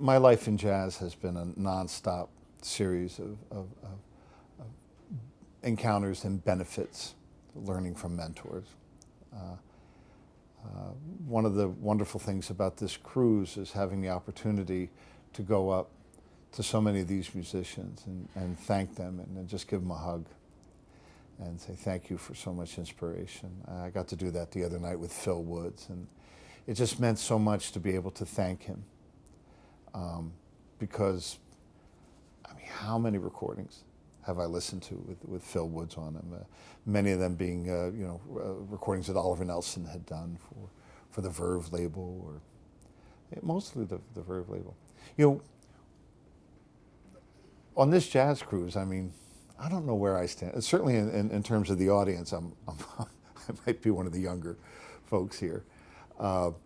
my life in jazz has been a nonstop series of encounters and benefits, learning from mentors. One of the wonderful things about this cruise is having the opportunity to go up to so many of these musicians and thank them and just give them a hug and say thank you for so much inspiration. I got to do that the other night with Phil Woods, and it just meant so much to be able to thank him because, I mean, how many recordings have I listened to with Phil Woods on them? Many of them being recordings that Oliver Nelson had done for the Verve label, or mostly the Verve label. You know, on this jazz cruise, I mean, I don't know where I stand. Certainly in terms of the audience, I might be one of the younger folks here. I'm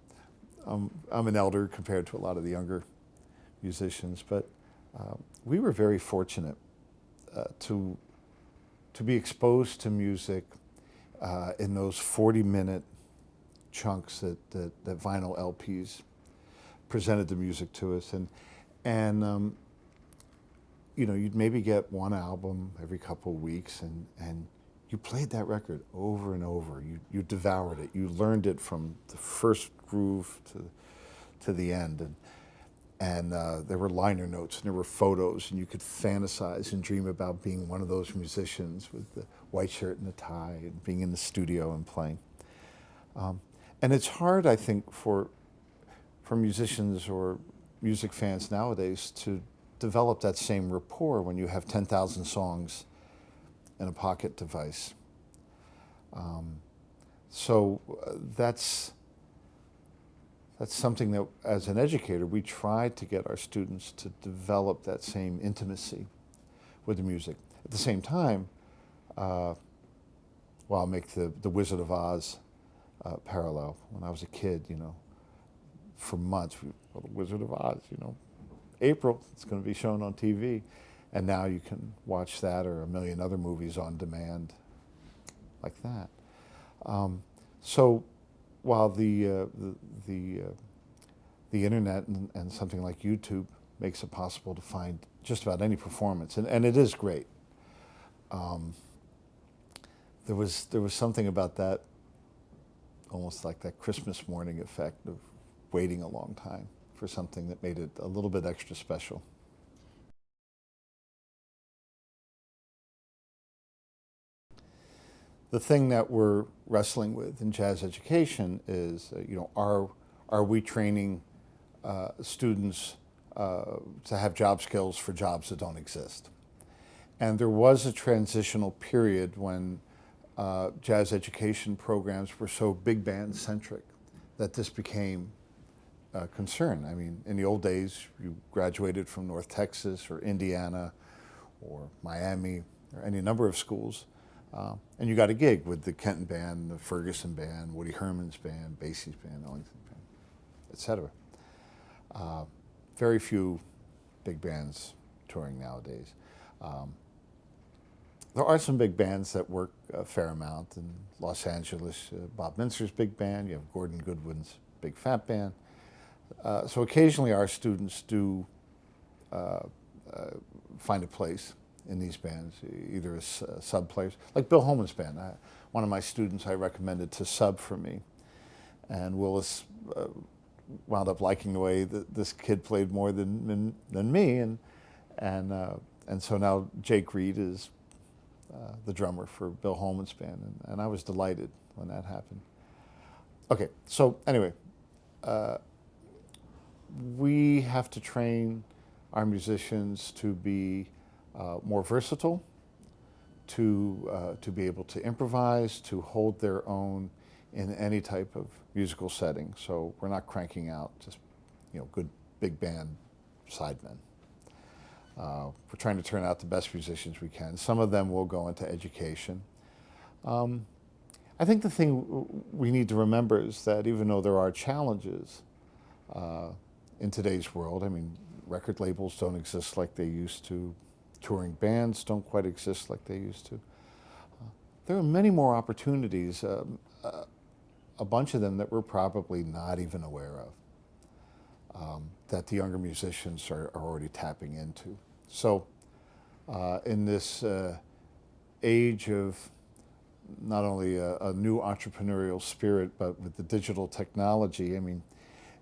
an elder compared to a lot of the younger musicians, but we were very fortunate to be exposed to music in those 40-minute chunks that vinyl LPs presented the music to us, and you know, you'd maybe get one album every couple of weeks, and you played that record over and over. You devoured it. You learned it from the first groove to the end, and there were liner notes and there were photos, and you could fantasize and dream about being one of those musicians with the white shirt and the tie and being in the studio and playing. And it's hard, I think, for musicians or music fans nowadays to develop that same rapport when you have 10,000 songs in a pocket device. So that's something that, as an educator, we try to get our students to develop that same intimacy with the music. At the same time, well, I'll make the Wizard of Oz parallel. When I was a kid, you know, for months, well, the Wizard of Oz, you know, April, it's going to be shown on TV. And now you can watch that or a million other movies on demand like that. So while the internet and something like YouTube makes it possible to find just about any performance, and it is great, there was something about that, almost like that Christmas morning effect of waiting a long time for something that made it a little bit extra special. The thing that we're wrestling with in jazz education is, you know, are we training students to have job skills for jobs that don't exist? And there was a transitional period when jazz education programs were so big band centric that this became a concern. I mean, in the old days, you graduated from North Texas or Indiana or Miami or any number of schools, and you got a gig with the Kenton Band, the Ferguson Band, Woody Herman's band, Basie's band, Ellington Band, etc. Very few big bands touring nowadays. There are some big bands that work a fair amount in Los Angeles. Bob Minster's big band, you have Gordon Goodwin's Big Fat Band. So occasionally our students do find a place in these bands, either as sub players, like Bill Holman's band. One of my students I recommended to sub for me, and Willis wound up liking the way that this kid played more than me, and so now Jake Reed is the drummer for Bill Holman's band, and I was delighted when that happened. Okay, so anyway, we have to train our musicians to be more versatile, to be able to improvise, to hold their own in any type of musical setting. So we're not cranking out just, you know, good big band sidemen. We're trying to turn out the best musicians we can. Some of them will go into education. I think the thing we need to remember is that even though there are challenges in today's world, I mean, record labels don't exist like they used to. Touring bands don't quite exist like they used to. There are many more opportunities, a bunch of them that we're probably not even aware of. that the younger musicians are already tapping into. So in this age of not only a new entrepreneurial spirit, but with the digital technology, I mean,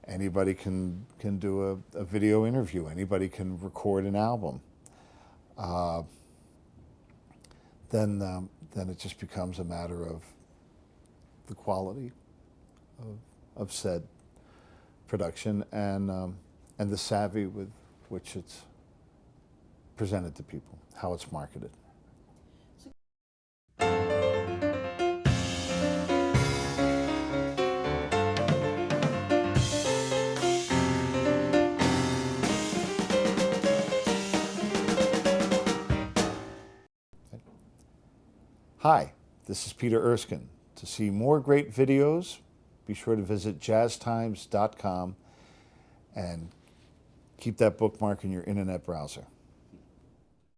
anybody can do a video interview, anybody can record an album. Then it just becomes a matter of the quality of said production and the savvy with which it's presented to people, how it's marketed. Hi, this is Peter Erskine. To see more great videos, be sure to visit JazzTimes.com and keep that bookmark in your internet browser.